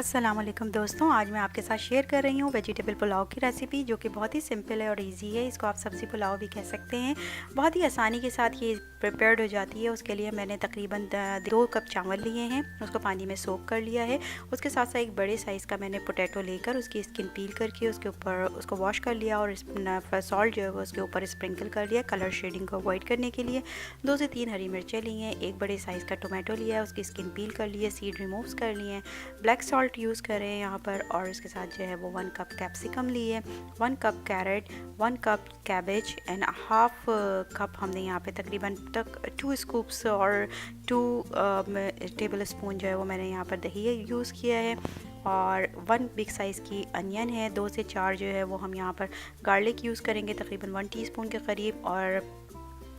अस्सलाम वालेकुम दोस्तों, आज मैं आपके साथ शेयर कर रही हूँ वेजिटेबल पुलाव की रेसिपी, जो कि बहुत ही सिंपल है और इजी है। इसको आप सब्ज़ी पुलाव भी कह सकते हैं। बहुत ही आसानी के साथ ये प्रिपेयर्ड हो जाती है। उसके लिए मैंने तकरीबन 2 कप चावल लिए हैं, उसको पानी में सोक कर लिया है। उसके साथ साथ एक बड़े साइज़ का मैंने पोटैटो लेकर उसकी स्किन पील करके उसके ऊपर उसको वॉश कर लिया और सॉल्ट जो है वो उसके ऊपर स्प्रिंकल कर लिया कलर शेडिंग को अवॉइड करने के लिए। 2 से 3 हरी मिर्चें ली हैं, एक बड़े साइज़ का टोमेटो लिया है, उसकी स्किन पील कर ली है, सीड रिमूव्स कर लिए हैं। ब्लैक सॉल्ट यूज़ करें यहाँ पर, और इसके साथ जो है वो 1 कप कैप्सिकम लिए, 1 cup carrot, 1 cup cabbage and half cup हमने यहाँ पे तकरीबन 2 स्कूप्स और 2 टेबल स्पून जो है वो मैंने यहाँ पर दही यूज़ किया है। और 1 बिग साइज़ की अनियन है, 2 से 4 जो है वो हम यहाँ पर गार्लिक यूज़ करेंगे तकरीबन 1 टीस्पून के करीब। और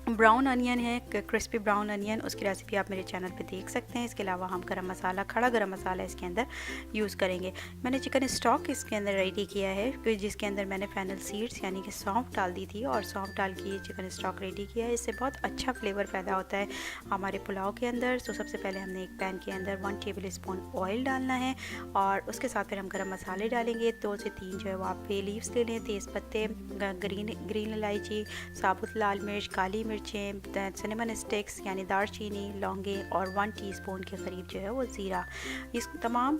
ब्राउन अनियन है, क्रिस्पी ब्राउन अनियन, उसकी रेसिपी आप मेरे चैनल पे देख सकते हैं। इसके अलावा हम गरम मसाला, खड़ा गरम मसाला इसके अंदर यूज़ करेंगे। मैंने चिकन स्टॉक इसके अंदर रेडी किया है, जिसके अंदर मैंने फेनल सीड्स यानी कि सौंफ डाल दी थी, और सौंफ डाल के ये चिकन स्टॉक रेडी किया है। इससे बहुत अच्छा फ्लेवर पैदा होता है हमारे पुलाव के अंदर। तो सबसे पहले हमने एक पैन के अंदर 1 टेबल स्पून ऑयल डालना है, और उसके साथ फिर हम गरम मसाले डालेंगे। 2 से 3 जो है वो आप बे लीव्स ले लें, तेज़पत्ते, ग्रीन इलायची, साबुत लाल मिर्च, काली मिर्चें, सिनेमन स्टिक्स यानी दालचीनी, लौंगे और 1 टीस्पून के करीब जो है वो ज़ीरा। इस तमाम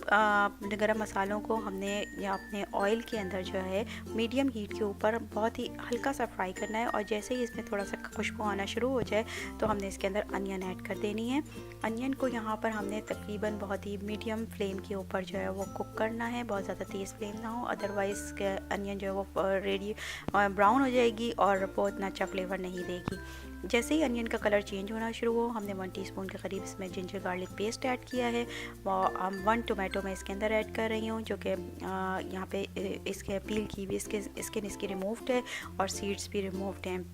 गरम मसालों को हमने अपने ऑयल के अंदर जो है मीडियम हीट के ऊपर बहुत ही हल्का सा फ्राई करना है। और जैसे ही इसमें थोड़ा सा खुशबू आना शुरू हो जाए तो हमने इसके अंदर अनियन ऐड कर देनी है। अनियन को यहाँ पर हमने तकरीबन बहुत ही मीडियम फ्लेम के ऊपर जो है वो कुक करना है, बहुत ज़्यादा तेज़ फ्लेम ना हो, अदरवाइज़ अनियन जो है वो रेडी ब्राउन हो जाएगी और वो इतना अच्छा फ्लेवर नहीं देगी। जैसे ही अनियन का कलर चेंज होना शुरू हो, हमने 1 टीस्पून के करीब इसमें जिंजर गार्लिक पेस्ट ऐड किया है। 1 टोमेटो मैं इसके अंदर ऐड कर रही हूँ, जो कि यहाँ पे इसके पील की भी स्किन इसकी रिमूव्ड है और सीड्स भी रिमूव्ड हैं।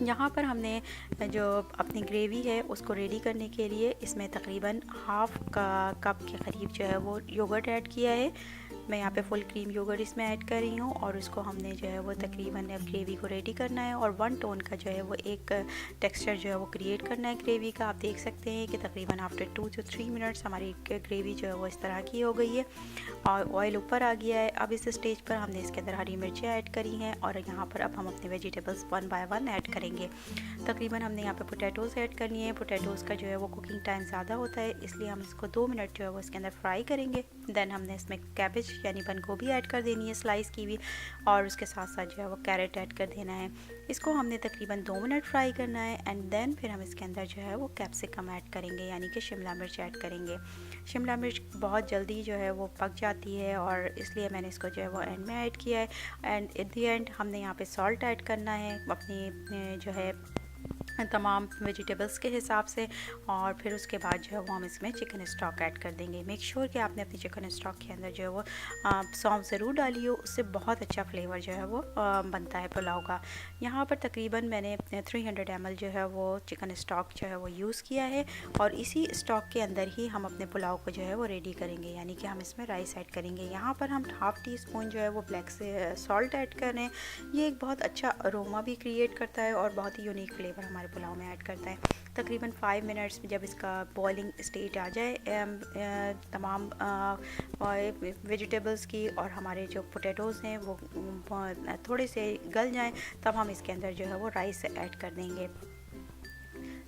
यहाँ पर हमने जो अपनी ग्रेवी है उसको रेडी करने के लिए इसमें तकरीबन हाफ कप के करीब जो है वो योगर्ट ऐड किया है। मैं यहाँ पे फुल क्रीम योगर्ट इसमें ऐड कर रही हूँ, और उसको हमने जो है वो तकरीबन ग्रेवी को रेडी करना है, और 1 टोन का जो है वो एक टेक्सचर जो है वो क्रिएट करना है ग्रेवी का। आप देख सकते हैं कि तकरीबन आफ्टर 2 से 3 मिनट्स हमारी ग्रेवी जो है वो इस तरह की हो गई है और ऑयल ऊपर आ गया है। अब इस स्टेज पर हमने इसके अंदर हरी मिर्चें ऐड करी हैं, और यहाँ पर अब हम अपने वेजिटेबल्स 1 बाय 1 ऐड करेंगे। तकरीबन हमने यहाँ पे पोटैटोज़ ऐड करनी है। पोटैटोज़ का जो है वो कुकिंग टाइम ज़्यादा होता है, इसलिए हम इसको 2 मिनट जो है वो इसके अंदर फ्राई करेंगे। देन हमने इसमें कैबेज यानी बंद गोभी ऐड कर देनी है स्लाइस की भी, और उसके साथ साथ जो है वो कैरेट ऐड कर देना है। इसको हमने तकरीबन 2 मिनट फ्राई करना है, एंड देन फिर हम इसके अंदर जो है वो कैप्सिकम ऐड करेंगे यानी कि शिमला मिर्च ऐड करेंगे। शिमला मिर्च बहुत जल्दी जो है वो पक जाती है, और इसलिए मैंने इसको जो है वो एंड में ऐड किया है। एंड एट द एंड हमने यहाँ पे सॉल्ट ऐड करना है अपनी जो है तमाम वेजिटेबल्स के हिसाब से, और फिर उसके बाद जो है वो हम इसमें चिकन स्टॉक ऐड कर देंगे। मेक श्योर कि आपने अपनी चिकन स्टॉक के अंदर जो है वो सौंफ ज़रूर डाली हो, उससे बहुत अच्छा फ्लेवर जो है वो बनता है पुलाव का। यहाँ पर तकरीबन मैंने 300 ml जो है वो चिकन स्टॉक जो है वो यूज़ किया है, और इसी स्टॉक के अंदर ही हम अपने पुलाव को जो है वो रेडी करेंगे, यानी कि हम इसमें राइस ऐड करेंगे। यहाँ पर हम हाफ़ टीस्पून जो है वो ब्लैक से सॉल्ट ऐड करें। ये एक बहुत अच्छा अरोमा भी क्रिएट करता है और बहुत ही यूनिक फ्लेवर हमारे पुलाव में ऐड करता है। तकरीबन 5 मिनट्स में जब इसका बॉइलिंग स्टेज आ जाए तमाम वेजिटेबल्स की, और हमारे जो पोटैटोज़ हैं वो थोड़े से गल जाएं, तब हम इसके अंदर जो है वो राइस ऐड कर देंगे।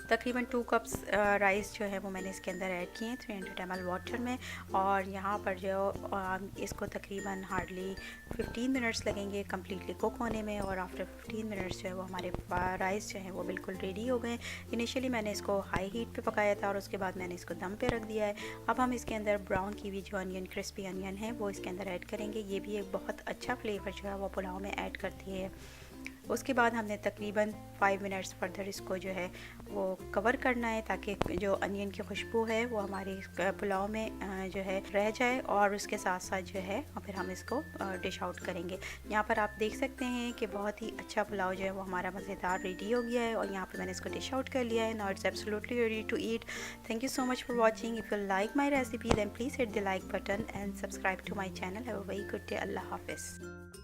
तकरीबन 2 कप्स राइस जो है वो मैंने इसके अंदर ऐड किए हैं 300 ml वाटर में, और यहाँ पर जो इसको तकरीबन हार्डली 15 मिनट्स लगेंगे कम्प्लीटली कुक होने में, और आफ्टर 15 मिनट्स जो है वो हमारे राइस जो है वो बिल्कुल रेडी हो गए। इनिशियली मैंने इसको हाई हीट पे पकाया था, और उसके बाद मैंने इसको दम पे रख दिया है। अब हम इसके अंदर ब्राउन की हुई जो अनियन, क्रिस्पी अनियन है वो इसके अंदर ऐड करेंगे। ये भी एक बहुत अच्छा फ्लेवर जो है वो पुलाव में ऐड करती है। उसके बाद हमने तकरीबन 5 मिनट्स फर्दर इसको जो है वो कवर करना है, ताकि जो अनियन की खुशबू है वो हमारे पुलाव में जो है रह जाए, और उसके साथ साथ जो है फिर हम इसको डिश आउट करेंगे। यहाँ पर आप देख सकते हैं कि बहुत ही अच्छा पुलाव जो है वो हमारा मज़ेदार रेडी हो गया है, और यहाँ पर मैंने इसको डिश आउट कर लिया है। Now it's absolutely ready to eat. Thank you so much for watching. If you like my recipe then please hit the like button and subscribe to my channel. Have a very good day. अल्लाह हाफिज़।